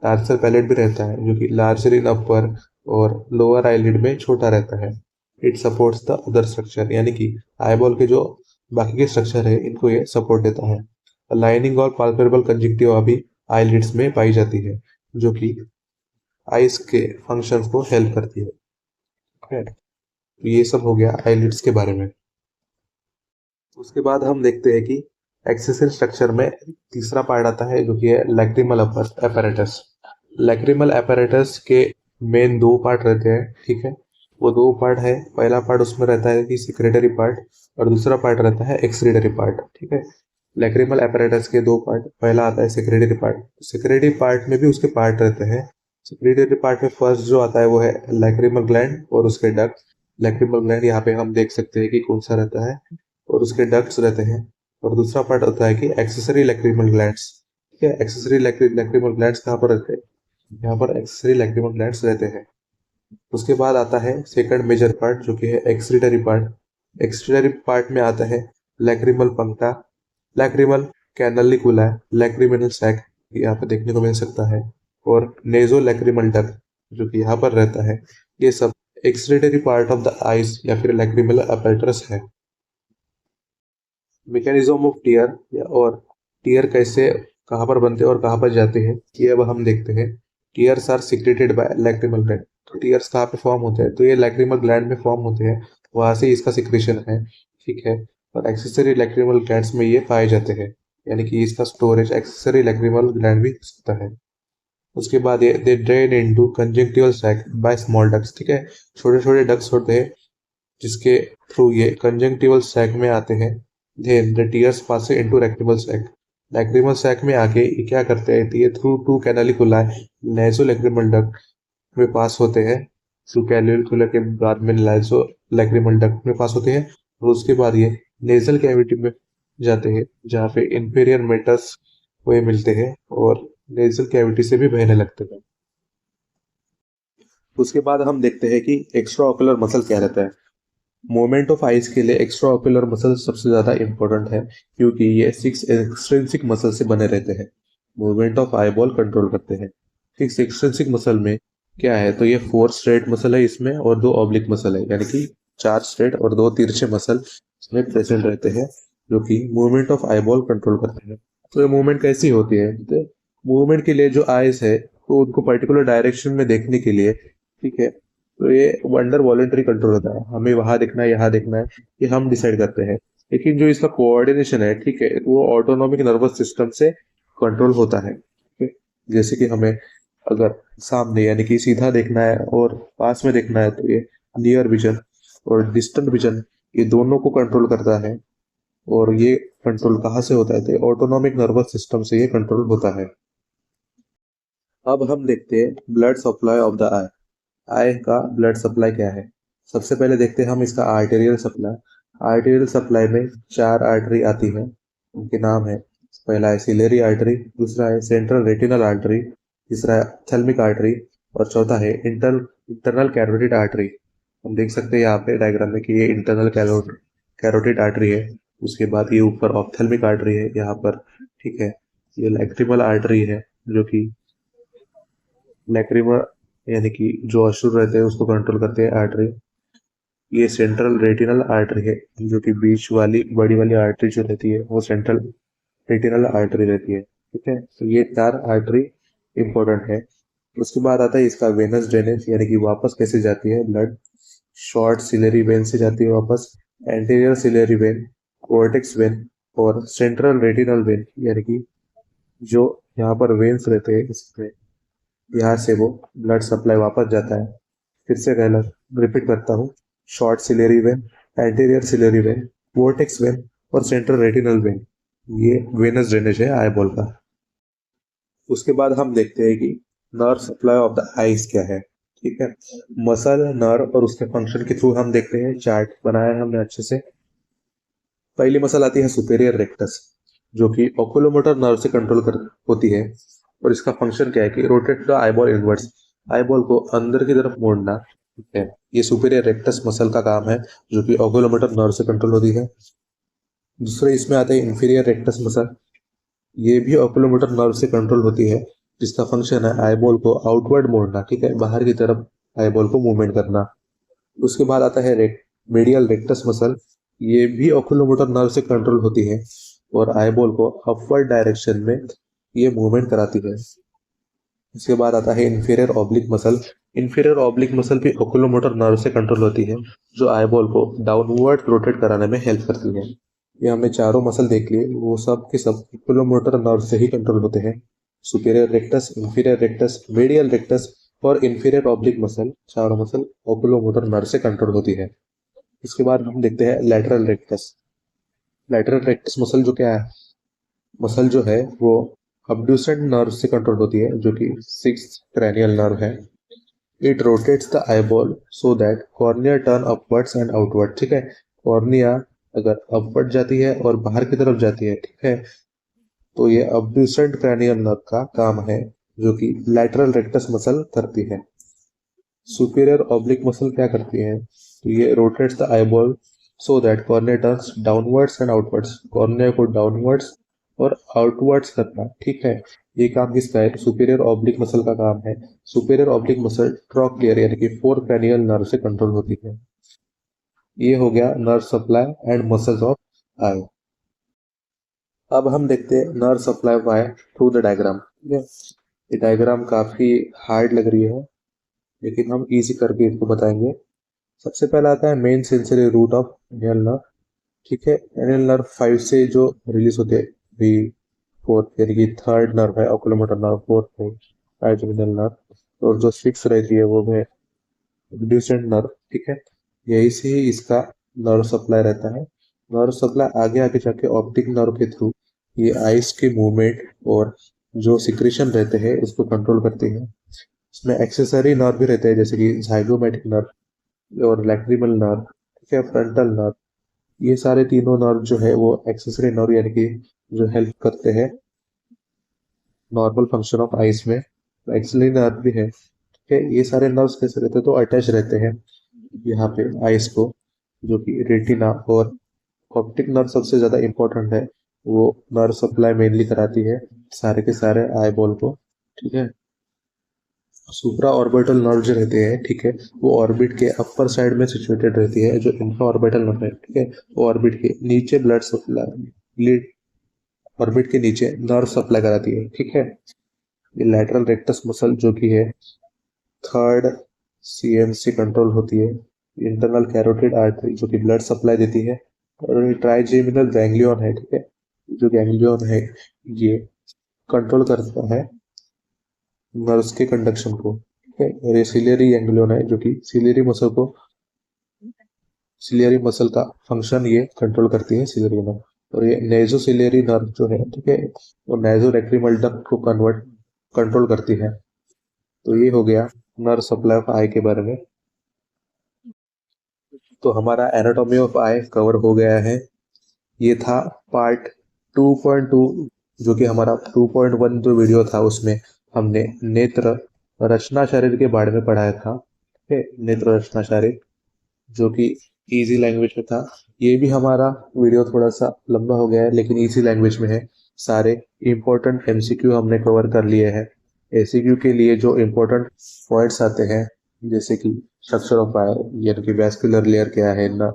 S1: टार्सल पैलेट भी रहता है जो कि लार्जर इन अपर और लोअर आईलिड में छोटा रहता है। It supports the other structure, यानी कि आईबॉल के जो बाकी के स्ट्रक्चर है इनको ये सपोर्ट देता है। लाइनिंग और पाल्पेबल कंजक्टिवा भी आईलिड्स में पाई जाती है जो कि आइस के फंक्शंस को हेल्प करती है। ठीक है, तो ये सब हो गया आईलिड्स के बारे में। उसके बाद हम देखते हैं कि एक्सेसरी स्ट्रक्चर में तीसरा पार्ट आता है जो कि है लैक्रिमल apparatus। लैक्रिमल apparatus के मेन दो पार्ट रहते हैं, ठीक है। वो दो पार्ट है, पहला पार्ट उसमें रहता है कि सिक्रेटरी पार्ट, और दूसरा पार्ट रहता है एक्सक्रीटरी पार्ट, ठीक है। लैक्रिमल apparatus के दो पार्ट, पहला आता है सिक्रेटरी पार्ट। सिक्रेटरी पार्ट में भी उसके पार्ट रहते हैं। सिक्रेटरी पार्ट में फर्स्ट जो आता है वो है लैक्रिमल ग्लैंड और उसके डक्ट। लैक्रिमल ग्लैंड यहाँ पे हम देख सकते हैं कि कौन सा रहता है, और उसके डक्ट्स रहते हैं। और दूसरा पार्ट होता है कि एक्सेसरी लैक्रिमल ग्लैंड्स, ठीक है। एक्सेसरी लैक्रिमल ग्लैंड्स कहाँ पर रहते हैं, यहाँ पर एक्सेसरी लैक्रिमल ग्लैंड्स रहते हैं। उसके बाद आता है सेकंड मेजर पार्ट जो कि है एक्सक्रीटरी पार्ट। एक्सक्रीटरी पार्ट में आता है लैक्रिमल पंक्ता, लैक्रिमल कैनलिकुला, लैक्रिमिनल सैक, यहाँ पे देखने को मिल सकता है, और नेजो लैक्रिमल डक्ट जो कि यहाँ पर रहता है। ये सब excretory part of the eyes या फिर लैक्रिमल apparatus है। मैकेनिज्म ऑफ टीयर, और टीयर कैसे कहाँ पर बनते हैं और कहाँ पर जाते हैं, ये अब हम देखते हैं। Tears are secreted by lacrimal gland. तो टीयर्स कहाँ पे फॉर्म होते हैं, तो ये लैक्रिमल ग्लैंड में फॉर्म होते हैं, वहां से इसका सिक्रेशन है, ठीक है। और एक्सेसरी लैक्रिमल ग्लैंड्स में ये पाए जाते हैं, यानी कि इसका स्टोरेज एक्सेसरी लैक्रिमल ग्लैंड भी होता है। उसके बाद ये they drain into conjunctival sac by small ducts, ठीक है। छोटे छोटे डक्ट्स होते हैं जिसके थ्रू ये कंजंक्टिवल सैक में आते हैं। Then the tears pass into lacrimal sac. Lacrimal sac में आके ये क्या करते हैं, तो ये through two canaliculi naso lacrimal duct में पास होते हैं। थ्रू कैनालिकुला के बाद में नेसो लैक्रिमल डक्ट में पास होते हैं, और उसके बाद ये नेजल कैविटी में जाते हैं, जहाँ पे इंफीरियर मेटस हुए मिलते हैं और नेजल कैविटी से भी बहने लगते हैं। उसके बाद हम देखते हैं कि एक्स्ट्रा ऑकुलर मसल क्या रहता है। मूवमेंट ऑफ आइज के लिए एक्स्ट्रा ऑकुलर मसल सबसे ज़्यादा इंपॉर्टेंट है, क्योंकि ये 6 एक्सट्रिंसिक मसल से बने रहते हैं। Movement of eye ball control करते हैं। 6 एक्सट्रिंसिक मसल में क्या है, तो ये 4 स्ट्रेट मसल है इसमें, और 2 ऑब्लिक मसल है, यानी कि 4 स्ट्रेट और 2 तिरछे मसल इसमें प्रेजेंट रहते हैं, जो कि movement of eye ball control करते हैं। तो ये मूवमेंट कैसी होती है, तो मूवमेंट के लिए जो आइज है, तो उनको पर्टिकुलर डायरेक्शन में देखने के लिए, ठीक है, तो ये अंडर वॉलेंटरी कंट्रोल होता है। हमें वहां देखना है, यहाँ देखना है, ये हम डिसाइड करते हैं। लेकिन जो इसका कोऑर्डिनेशन है, ठीक है, वो ऑटोनॉमिक नर्वस सिस्टम से कंट्रोल होता है, ठीक है। जैसे कि हमें अगर सामने यानी कि सीधा देखना है और पास में देखना है, तो ये नियर विजन और डिस्टेंट विजन, ये दोनों को कंट्रोल करता है। और ये कंट्रोल कहाँ से होता है, तो ऑटोनॉमिक नर्वस सिस्टम से ये कंट्रोल होता है। अब हम देखते हैं ब्लड सप्लाई ऑफ द आई। आई का ब्लड सप्लाई क्या है। सबसे पहले देखते हैं हम इसका आर्टेरियल सप्लाई। आर्टेरियल सप्लाई में 4 आर्टरी आती है, उनके नाम है, पहला है सिलेरी आर्टरी, दूसरा है सेंट्रल रेटिनल आर्टरी, तीसरा है थैल्मिक आर्टरी, और चौथा है इंटरनल कैरोटिड आर्टरी। हम देख सकते हैं यहाँ पे डायग्राम में कि ये इंटरनल कैरोटिड आर्टरी है। उसके बाद ये ऊपर ऑप्थेल्मिक आर्टरी है यहाँ पर, ठीक है। ये लैक्रिमल आर्टरी है, जो कि लैक्रिमल यानी कि जो अश्रु रहते हैं उसको कंट्रोल करते हैं आर्टरी। ये सेंट्रल रेटिनल आर्टरी है, जो कि बीच वाली बड़ी वाली आर्टरी जो रहती है वो सेंट्रल रेटिनल आर्टरी रहती है, ठीक है। तो ये 4 आर्टरी इंपॉर्टेंट है। उसके बाद आता है इसका वेनस ड्रेनेज, यानी कि वापस कैसे जाती है ब्लड। शॉर्ट सिलेरी वेन से जाती है वापस, anterior ciliary vein, vortex vein, और सेंट्रल रेटिनल वेन, यानी कि जो यहाँ पर वेन्स रहते हैं इसमें, यहाँ से वो ब्लड सप्लाई वापस जाता है। फिर से कहला रिपीट करता हूँ, short ciliary vein, anterior ciliary vein, vortex vein, और सेंट्रल रेटिनल वेन, ये वेनस ड्रेनेज है आई बॉल का। उसके बाद हम देखते हैं कि nerve supply of the eyes क्या है, ठीक है। मसल, नर्व और उसके फंक्शन के थ्रू हम देखते हैं। चार्ट बनाया है हमने अच्छे से। पहली मसल आती है सुपेरियर रेक्टस, जो कि ओकुलोमोटर नर्व से कंट्रोल कर होती है, और इसका फंक्शन क्या है कि rotate the eyeball inwards, eyeball को अंदर की तरफ मोड़ना, ठीक है। ये सुपेरियर रेक्टस मसल का काम है, जो कि ओकुलोमोटर नर्व से कंट्रोल होती है। दूसरे इसमें आते हैं इंफीरियर रेक्टस मसल, ये भी ओकुलोमोटर नर्व से कंट्रोल होती है, जिसका फंक्शन है आईबॉल को आउटवर्ड मोड़ना, ठीक है, बाहर की तरफ आईबॉल को मूवमेंट करना। उसके बाद आता है मीडियल रेक्टस मसल, ये भी ओकुलोमोटर नर्व से कंट्रोल होती है, और आईबॉल को अपवर्ड डायरेक्शन में ये मूवमेंट कराती है। इसके बाद आता है inferior oblique muscle, inferior oblique muscle भी ओकुलोमोटर नर्व से कंट्रोल होती है, जो आईबॉल को डाउनवर्ड रोटेट कराने में हेल्प करती है। ये हमने चारों मसल देख लिए, वो सब के सब ओकुलोमोटर नर्व से ही कंट्रोल होते हैं। Superior rectus, inferior rectus, medial rectus और इंफीरियर ऑब्लिक मसल, चारों मसल ओकुलोमोटर नर्व से कंट्रोल होती है। इसके बाद हम देखते हैं lateral rectus. Lateral rectus muscle जो क्या है, मसल जो है वो अब्ड्यूसेंट नर्व से कंट्रोल होती है, जो कि सिक्स्थ क्रैनियल नर्व है। It rotates the eyeball so that cornea turn upwards and outward. ठीक है, कॉर्निया अगर अपवर्ड जाती है और बाहर की तरफ जाती है, ठीक है, तो ये अब्ड्यूसेंट क्रैनियल नर्व का काम है, जो कि लैटरल रेक्टस मसल करती है। सुपीरियर ऑब्लिक मसल क्या करती है, तो ये rotates the eyeball so that cornea turns downwards and outwards, cornea को डाउनवर्ड्स और आउटवर्ड्स करना। ठीक है, ये काम किसका है, सुपीरियर ऑब्लिक मसल का काम है। सुपीरियर ऑब्लिक मसल ट्रॉक्लियर यानी कि फोर क्रैनियल नर्व से कंट्रोल होती है। ये हो गया nerve supply and muscles of eye. अब हम देखते हैं nerve supply of eye through the diagram. ठीक है, ये डायग्राम काफी हार्ड लग रही है, लेकिन हम इजी करके इसको बताएंगे। सबसे पहला आता है मेन सेंसरी रूट ऑफ एनियल नर्व। ठीक है, एनियल नर्व 5 से जो रिलीज होते हैं, भी फोर्थ यानी कि थर्ड नर्व है ओकुलोमोटर नर्व, फोर्थ है ट्राइजेमिनल नर्व, और जो सिक्स रहती है वो है ड्यूसेंट नर्व। ठीक है, यही से ही इसका नर्व सप्लाई रहता है। नर्व सप्लाई आगे आगे जाके ऑप्टिक नर्व के थ्रू ये आइस के मूवमेंट और जो सिक्रेशन रहते हैं उसको कंट्रोल करती है। इसमें एक्सेसरी नर्व भी रहते हैं, जैसे कि जाइगोमेटिक नर्व और लैक्रिमल नर्व, ठीक है, फ्रंटल नर्व। ये सारे तीनों नर्व जो है वो एक्सेसरी नर्व यानी कि जो हेल्प करते हैं नॉर्मल फंक्शन ऑफ आइस में। एक्सेसरी नर्व भी है। ठीक है, ये सारे नर्व्स कैसे रहते हैं, तो अटैच रहते हैं यहाँ पे आइस को, जो कि रेटिना और ऑप्टिक नर्व सबसे ज्यादा इंपॉर्टेंट है। वो नर्व सप्लाई मेनली कराती है सारे के सारे आई बॉल को। ठीक है, सुप्रा ऑर्बिटल नर्व जो रहते हैं, ठीक है, वो ऑर्बिट के अपर साइड में सिचुएटेड रहती है। जो इंफ्रा ऑर्बिटल नर्व है, ठीक है, वो ऑर्बिट के नीचे ब्लड सप्लाई, ऑर्बिट के नीचे नर्व सप्लाई कराती है। ठीक है, ये लैटरल रेक्टस मसल जो कि है थर्ड सीएम से कंट्रोल होती है। इंटरनल कैरोटिड आर्टरी जो कि ब्लड सप्लाई देती है, और ट्राइजेमिनल गैंग्लियन है। ठीक है, जो गैंग्लियन है ये कंट्रोल करता है नर्व्स के कंडक्शन को। ठीक है, और ये सिलियरी गैंग्लियन है जो कि सिलियरी मसल का फंक्शन ये कंट्रोल करती है, सिलियरी नर्व। और ये नेजो सिलियरी नर्व जो है, ठीक है, वो नेजो रेक्टिमल डक्ट को कंट्रोल करती है। तो ये हो गया नर्व सप्लाई ऑफ आई के बारे में। तो हमारा एनाटॉमी ऑफ आई कवर हो गया है। ये था पार्ट 2.2, जो कि हमारा 2.1 जो वीडियो था उसमें हमने नेत्र रचना शरीर के बारे में पढ़ाया था। ठीक है, नेत्र रचना शरीर जो कि इजी लैंग्वेज में था। ये भी हमारा वीडियो थोड़ा सा लंबा हो गया है, लेकिन इजी लैंग्वेज में है। सारे इम्पोर्टेंट एमसीक्यू हमने कवर कर लिए हैं। एसीक्यू के लिए जो इम्पोर्टेंट पॉइंट्स आते हैं, जैसे कि स्ट्रक्चर ऑफ वायर यानी कि वैस्कुलर लेयर क्या है ना,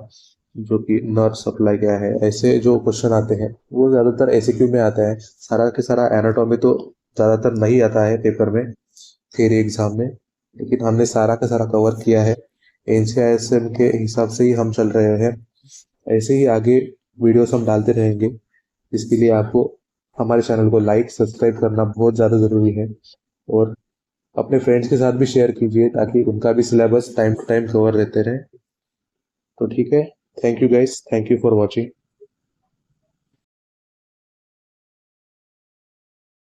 S1: जो कि नर्व सप्लाई क्या है, ऐसे जो क्वेश्चन आते हैं वो ज्यादातर एसीक्यू में आता है। सारा के सारा एनाटॉमी तो ज्यादातर नहीं आता है पेपर में, थियरी एग्जाम में, लेकिन हमने सारा का सारा कवर किया है। एनसीआईएसएम के हिसाब से ही हम चल रहे हैं। ऐसे ही आगे वीडियोस हम डालते रहेंगे, जिसके लिए आपको हमारे चैनल को लाइक सब्सक्राइब करना बहुत ज़्यादा ज़रूरी है। और अपने फ्रेंड्स के साथ भी शेयर कीजिए, ताकि उनका भी syllabus time to time cover रहते रहे। तो ठीक है, thank you guys, thank you for watching.